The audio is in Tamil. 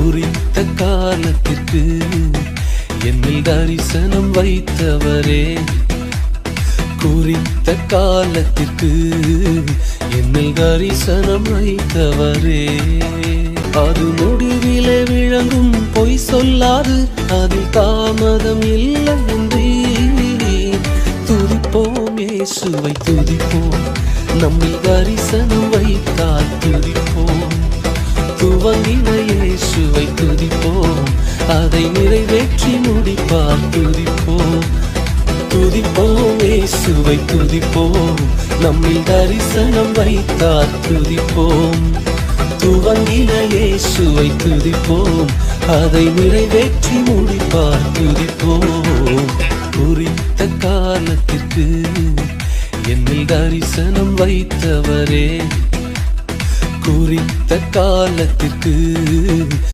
குறித்த காலத்திற்கு என்னில் தரிசனம் வைத்தவரே, குறித்த காலத்திற்கு என்னில் தரிசனம் வைத்தவரே. அது முடிவிலே விளங்கும் பொய் சொல்லாது, அதில் தாமதம் இல்லை என்றே. துதிப்போம் இயேசுவை துதிப்போம், நம்மில் தரிசனம் வைத்தால் துதிப்போம். துவங்கின இயேசுவை துதிப்போம், அதை நிறைவேற்றி முடிப்பார் துதிப்போம். துதிப்போம் இயேசுவை துதிப்போம், நம்மில் தரிசனம் வைத்தார் துதிப்போம். துவங்கின இயேசுவை துதிப்போம், அதை நிறைவேற்றி முடிப்பார் துதிப்போம். குறித்த காலத்திற்கு என்னில் தரிசனம் வைத்தவரே, குறித்த காலத்திற்கு